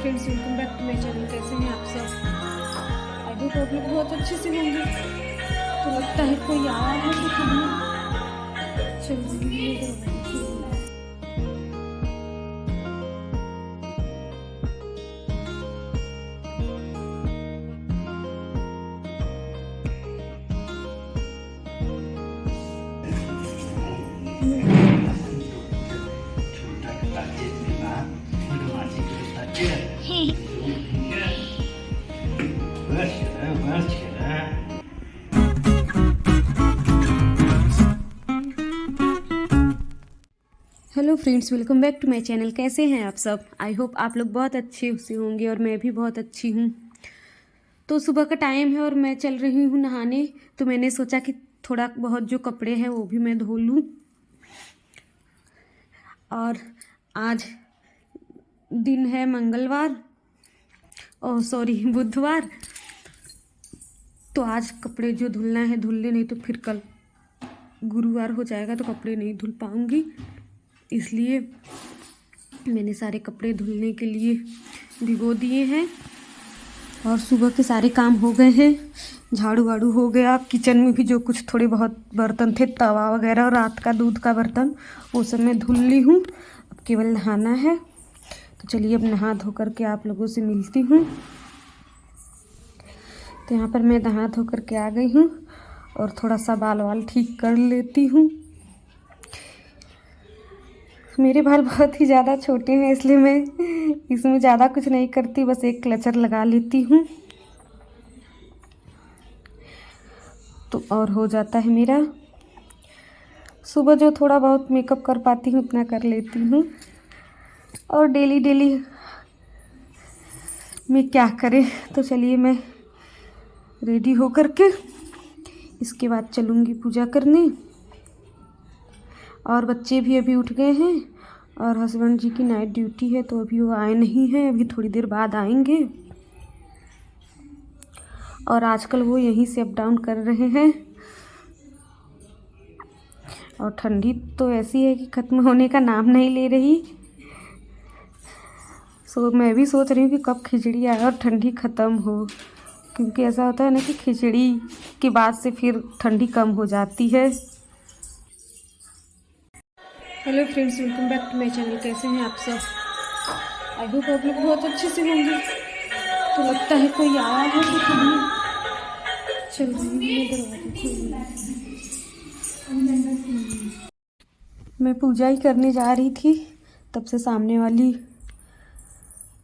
Friends, welcome back to my channel. कैसे हैं आप सब? आई होप आप लोग बहुत अच्छे से होंगे। तो लगता है कोई आया है तो चलिए hello friends, welcome back to my channel. कैसे हैं आप सब? आई होप आप लोग बहुत अच्छे से होंगे और मैं भी बहुत अच्छी हूँ। तो सुबह का टाइम है और मैं चल रही हूँ नहाने। तो मैंने सोचा कि थोड़ा बहुत जो कपड़े हैं वो भी मैं धो लूँ। और आज दिन है मंगलवार, ओह सॉरी बुधवार। तो आज कपड़े जो धुलना है धुल ले, नहीं तो फिर कल गुरुवार हो जाएगा तो कपड़े नहीं धुल पाऊँगी। इसलिए मैंने सारे कपड़े धुलने के लिए भिगो दिए हैं और सुबह के सारे काम हो गए हैं। झाड़ू वाड़ू हो गया, किचन में भी जो कुछ थोड़े बहुत बर्तन थे, तवा वगैरह और रात का दूध का बर्तन, वो सब मैं धुल ली हूँ। अब केवल नहाना है। तो चलिए अब नहा धो करके आप लोगों से मिलती हूँ। तो यहाँ पर मैं नहा धो करके आ गई हूँ और थोड़ा सा बाल वाल ठीक कर लेती हूँ। मेरे बाल बहुत ही ज़्यादा छोटे हैं, इसलिए मैं इसमें ज़्यादा कुछ नहीं करती, बस एक क्लचर लगा लेती हूँ तो और हो जाता है मेरा। सुबह जो थोड़ा बहुत मेकअप कर पाती हूँ उतना कर लेती हूँ। और डेली डेली मैं क्या करें। तो चलिए मैं रेडी हो करके इसके बाद चलूँगी पूजा करने। और बच्चे भी अभी उठ गए हैं और हस्बैंड जी की नाइट ड्यूटी है तो अभी वो आए नहीं हैं, अभी थोड़ी देर बाद आएंगे। और आजकल वो यहीं से अप डाउन कर रहे हैं। और ठंडी तो ऐसी है कि ख़त्म होने का नाम नहीं ले रही। मैं भी सोच रही हूँ कि कब खिचड़ी आए और ठंडी ख़त्म हो, क्योंकि ऐसा होता है ना कि खिचड़ी के बाद से फिर ठंडी कम हो जाती है। Hello friends, welcome back to my channel. कैसे हैं आप सब? आई होप आप लोग बहुत अच्छे से होंगे। तो लगता है कोई आया है तो मैं पूजा ही करने जा रही थी, तब से सामने वाली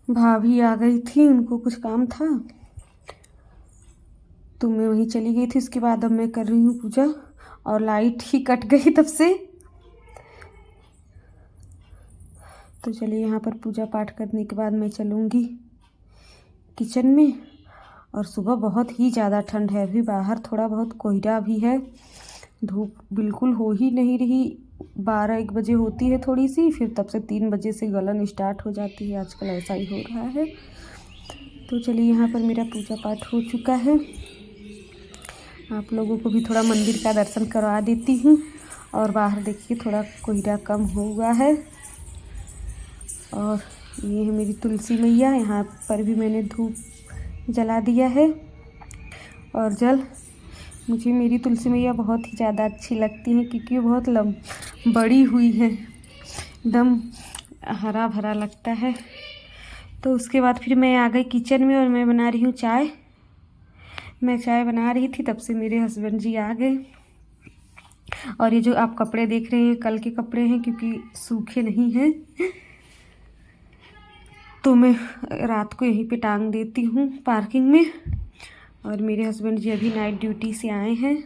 भाभी आ गई थी, उनको कुछ काम था तो मैं वहीं चली गई थी। उसके बाद अब मैं कर रही हूँ पूजा और लाइट ही कट गई तब से। तो चलिए यहाँ पर पूजा पाठ करने के बाद मैं चलूँगी किचन में। और सुबह बहुत ही ज़्यादा ठंड है, अभी बाहर थोड़ा बहुत कोहरा भी है, धूप बिल्कुल हो ही नहीं रही। 12-1 बजे होती है थोड़ी सी, फिर तब से 3 बजे से गलन स्टार्ट हो जाती है। आजकल ऐसा ही हो रहा है। तो चलिए यहाँ पर मेरा पूजा पाठ हो चुका है। आप लोगों को भी थोड़ा मंदिर का दर्शन करवा देती हूँ। और बाहर देखिए थोड़ा कोहरा कम हुआ है। और ये है मेरी तुलसी मैया, यहाँ पर भी मैंने धूप जला दिया है। और जल, मुझे मेरी तुलसी मैया बहुत ही ज़्यादा अच्छी लगती हैं क्योंकि वो बहुत बड़ी हुई है, एकदम हरा भरा लगता है। तो उसके बाद फिर मैं आ गई किचन में और मैं बना रही हूँ चाय। मैं चाय बना रही थी, तब से मेरे हस्बैंड जी आ गए। और ये जो आप कपड़े देख रहे हैं कल के कपड़े हैं, क्योंकि सूखे नहीं हैं तो मैं रात को यहीं पे टांग देती हूँ पार्किंग में। और मेरे हस्बैंड जी अभी नाइट ड्यूटी से आए हैं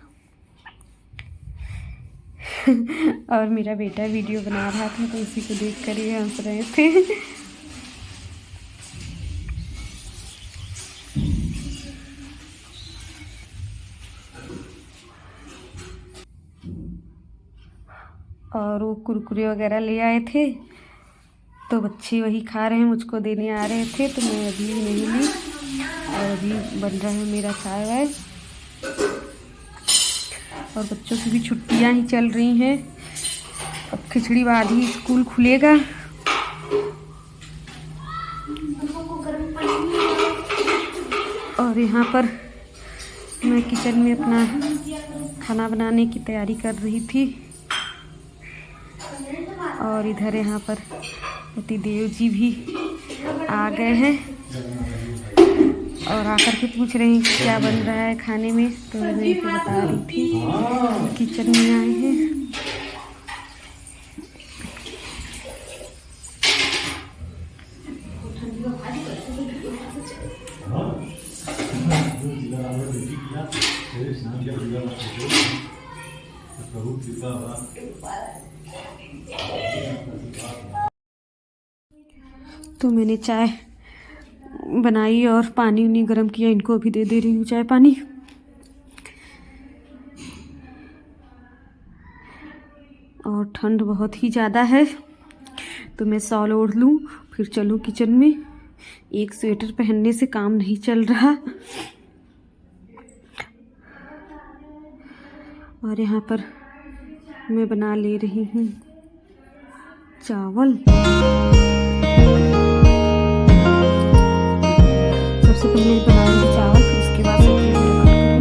और मेरा बेटा वीडियो बना रहा था तो उसी को देख कर ये हंस रहे थे। और वो कुरकुरे वगैरह ले आए थे तो बच्चे वही खा रहे हैं, मुझको देने आ रहे थे तो मैं अभी नहीं ली। और अभी बन रहा है मेरा चाय वाय। और बच्चों की भी छुट्टियां ही चल रही हैं, अब खिचड़ी बाद ही स्कूल खुलेगा। और यहाँ पर मैं किचन में अपना खाना बनाने की तैयारी कर रही थी। और इधर यहाँ पर पतिदेव जी भी आ गए हैं और आकर के पूछ रहे हैं क्या बन रहा है खाने में। तो मैं इनको बता रही थी किचन में आए हैं। तो मैंने चाय बनाई और पानी उनी गर्म किया, इनको भी दे रही हूँ चाय पानी। और ठंड बहुत ही ज़्यादा है तो मैं शॉल ओढ़ लूँ फिर चलूँ किचन में। एक स्वेटर पहनने से काम नहीं चल रहा। और यहाँ पर मैं बना ले रही हूँ चावल। सबसे पहले बनाऊंगी चावल, फिर उसके बाद सब्जी कट करूंगी।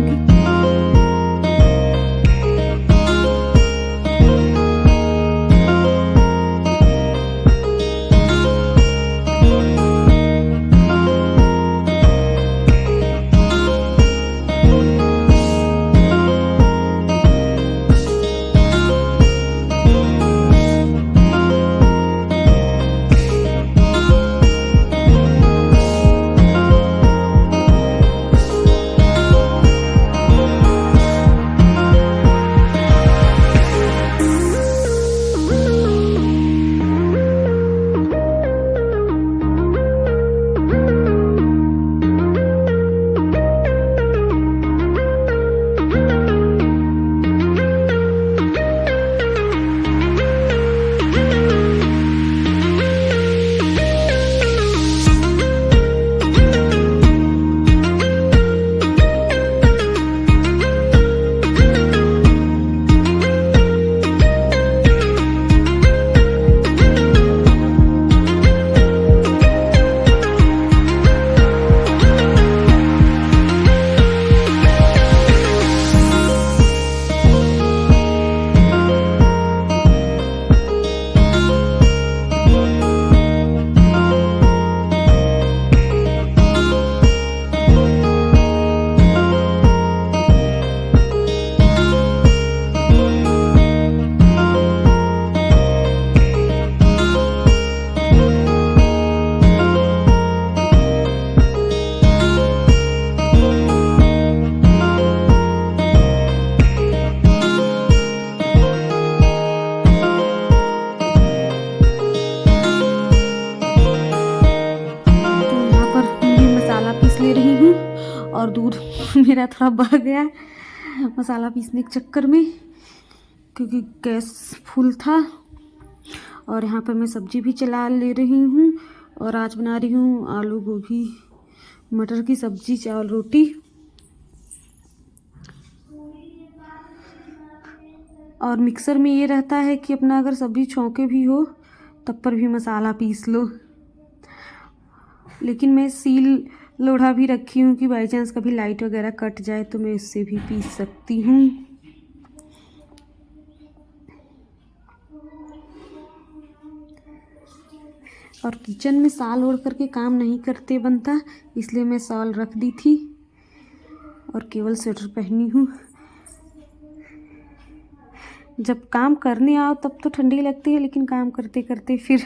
और दूध मेरा थोड़ा बढ़ गया मसाला पीसने के चक्कर में, क्योंकि गैस फुल था। और यहाँ पर मैं सब्जी भी चला ले रही हूँ और आज बना रही हूँ आलू गोभी मटर की सब्जी, चावल रोटी। और मिक्सर में ये रहता है कि अपना अगर सब्जी छौंके भी हो तब पर भी मसाला पीस लो, लेकिन मैं सील लोढ़ा भी रखी हूँ कि बाई चांस कभी लाइट वगैरह कट जाए तो मैं इससे भी पीस सकती हूँ। और किचन में शॉल ओढ़ करके काम नहीं करते बनता, इसलिए मैं शॉल रख दी थी और केवल स्वेटर पहनी हूँ। जब काम करने आओ तब तो ठंडी लगती है, लेकिन काम करते करते फिर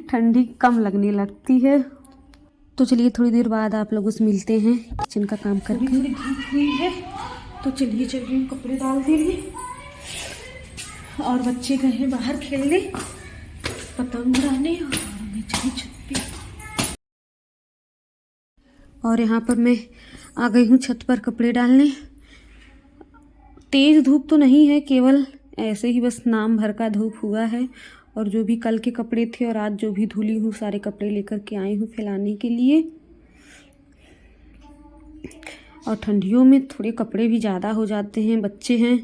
ठंडी कम लगने लगती है। तो चलिए थोड़ी देर बाद आप लोगों से मिलते हैं किचन का काम करके। थोड़ी धूप हुई है तो चलिए चल रही हूँ कपड़े डाल देंगे। और बच्चे गए हैं बाहर खेलने, पतंग उड़ाने, और मैं चली छत पे। और यहाँ पर मैं आ गई हूँ छत पर कपड़े डालने। तेज़ धूप तो नहीं है, केवल ऐसे ही बस नाम भर का धूप हुआ है। और जो भी कल के कपड़े थे और आज जो भी धुली हूँ सारे कपड़े लेकर के आई हूँ फैलाने के लिए। और ठंडियों में थोड़े कपड़े भी ज़्यादा हो जाते हैं, बच्चे हैं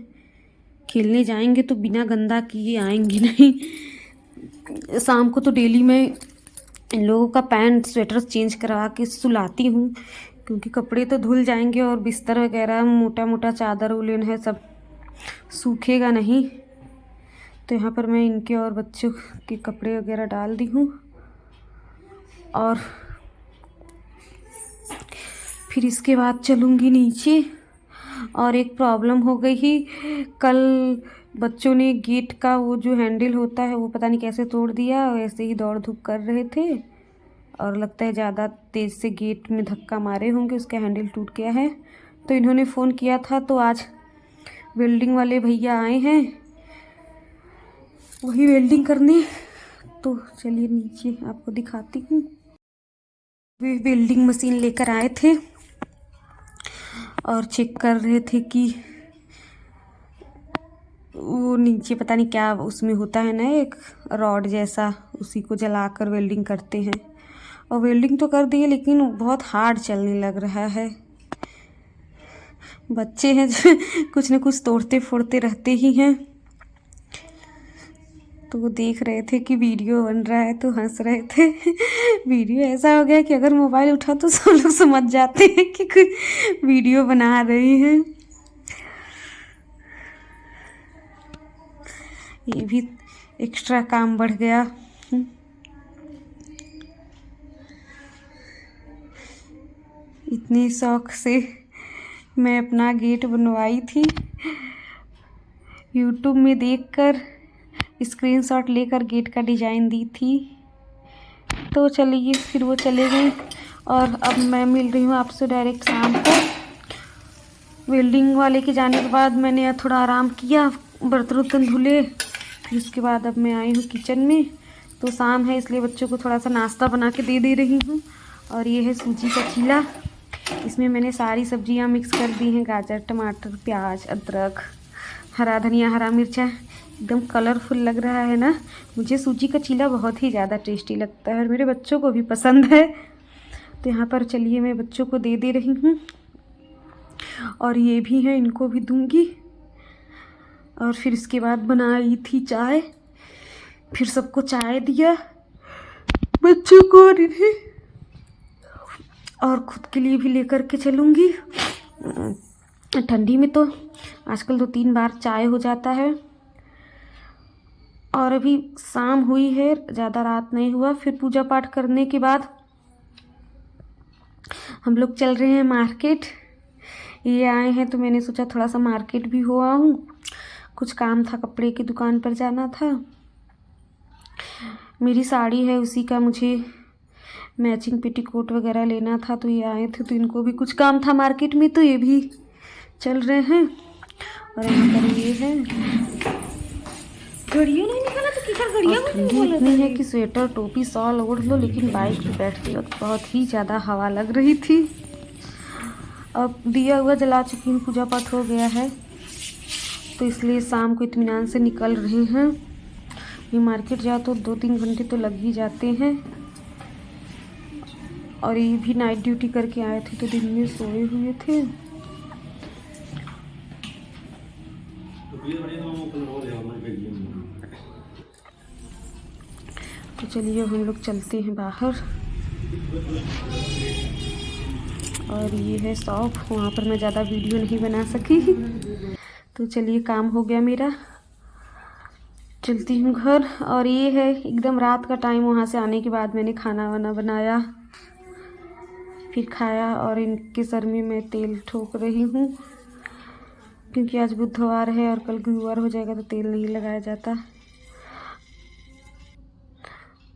खेलने जाएंगे तो बिना गंदा किए आएंगे नहीं। शाम को तो डेली मैं इन लोगों का पैंट स्वेटर चेंज करवा के सुलाती हूँ, क्योंकि कपड़े तो धुल जाएंगे और बिस्तर वगैरह मोटा मोटा चादर उलेन है, सब सूखेगा नहीं। तो यहाँ पर मैं इनके और बच्चों के कपड़े वगैरह डाल दी हूँ। और फिर इसके बाद चलूँगी नीचे। और एक प्रॉब्लम हो गई ही, कल बच्चों ने गेट का वो जो हैंडल होता है वो पता नहीं कैसे तोड़ दिया, ऐसे ही दौड़ धूप कर रहे थे और लगता है ज़्यादा तेज़ से गेट में धक्का मारे होंगे, उसका हैंडल टूट गया है। तो इन्होंने फ़ोन किया था, तो आज वेल्डिंग वाले भैया आए हैं वही वेल्डिंग करने। तो चलिए नीचे आपको दिखाती हूँ। वे वेल्डिंग मशीन लेकर आए थे और चेक कर रहे थे कि वो नीचे पता नहीं क्या उसमें होता है ना, एक रॉड जैसा, उसी को जलाकर वेल्डिंग करते हैं। और वेल्डिंग तो कर दिए लेकिन बहुत हार्ड चलने लग रहा है। बच्चे हैं जो कुछ न कुछ तोड़ते फोड़ते रहते ही हैं। तो वो देख रहे थे कि वीडियो बन रहा है तो हंस रहे थे। वीडियो ऐसा हो गया कि अगर मोबाइल उठा तो सब लोग समझ जाते हैं कि कुछ वीडियो बना रही हैं। ये भी एक्स्ट्रा काम बढ़ गया। इतने शौक से मैं अपना गेट बनवाई थी, यूट्यूब में देखकर स्क्रीनशॉट लेकर गेट का डिज़ाइन दी थी। तो चलिए फिर वो चले गए और अब मैं मिल रही हूँ आपसे डायरेक्ट शाम को। वेल्डिंग वाले के जाने के बाद मैंने थोड़ा आराम किया, बर्तन वर्तन धुले, फिर उसके बाद अब मैं आई हूँ किचन में। तो शाम है इसलिए बच्चों को थोड़ा सा नाश्ता बना के दे रही हूँ। और ये है सूजी का चीला, इसमें मैंने सारी सब्जियां मिक्स कर दी हैं, गाजर, टमाटर, प्याज, अदरक, हरा धनिया, हरा मिर्चा। एकदम कलरफुल लग रहा है ना। मुझे सूजी का चीला बहुत ही ज़्यादा टेस्टी लगता है और मेरे बच्चों को भी पसंद है। तो यहाँ पर चलिए मैं बच्चों को दे रही हूँ और ये भी है, इनको भी दूँगी। और फिर इसके बाद बनाई थी चाय, फिर सबको चाय दिया, बच्चों को और ख़ुद के लिए भी लेकर के चलूँगी। ठंडी में तो आजकल 2-3 बार चाय हो जाता है। और अभी शाम हुई है, ज़्यादा रात नहीं हुआ। फिर पूजा पाठ करने के बाद हम लोग चल रहे हैं मार्केट। ये आए हैं तो मैंने सोचा थोड़ा सा मार्केट भी हो आऊँ, कुछ काम था, कपड़े की दुकान पर जाना था। मेरी साड़ी है उसी का मुझे मैचिंग पेटीकोट वगैरह लेना था, तो ये आए थे तो इनको भी कुछ काम था मार्केट में, तो ये भी चल रहे हैं। और यहाँ पर ये है, घड़ियों नहीं निकाला तो किधर घड़ियां। ठंडी इतनी है कि स्वेटर टोपी शॉल ओढ़ लो, लेकिन बाइक पे बैठते वक्त बहुत ही ज़्यादा हवा लग रही थी। अब दिया हुआ जला चुकी हूँ, पूजा पाठ हो गया है, तो इसलिए शाम को इत्मीनान से निकल रहे हैं। ये मार्केट जाओ तो 2-3 घंटे तो लग ही जाते हैं। और ये भी नाइट ड्यूटी करके आए थे तो दिन में सोए हुए थे। तो चलिए हम लोग चलते हैं बाहर। और ये है शॉप, वहाँ पर मैं ज़्यादा वीडियो नहीं बना सकी। तो चलिए काम हो गया मेरा, चलती हूँ घर। और ये है एकदम रात का टाइम, वहाँ से आने के बाद मैंने खाना वाना बनाया, फिर खाया। और इनके सर में मैं तेल ठोक रही हूँ, क्योंकि आज बुधवार है और कल गुरुवार हो जाएगा तो तेल नहीं लगाया जाता।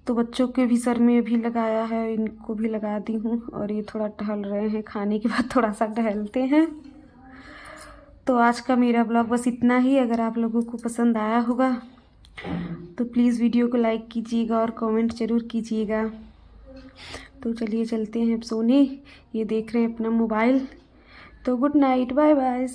तो बच्चों के भी सर में भी लगाया है, इनको भी लगा दी हूँ। और ये थोड़ा टहल रहे हैं, खाने के बाद थोड़ा सा टहलते हैं। तो आज का मेरा ब्लॉग बस इतना ही। अगर आप लोगों को पसंद आया होगा तो प्लीज़ वीडियो को लाइक कीजिएगा और कमेंट ज़रूर कीजिएगा। तो चलिए चलते हैं अब सोने। ये देख रहे हैं अपना मोबाइल। तो गुड नाइट, बाय बाय।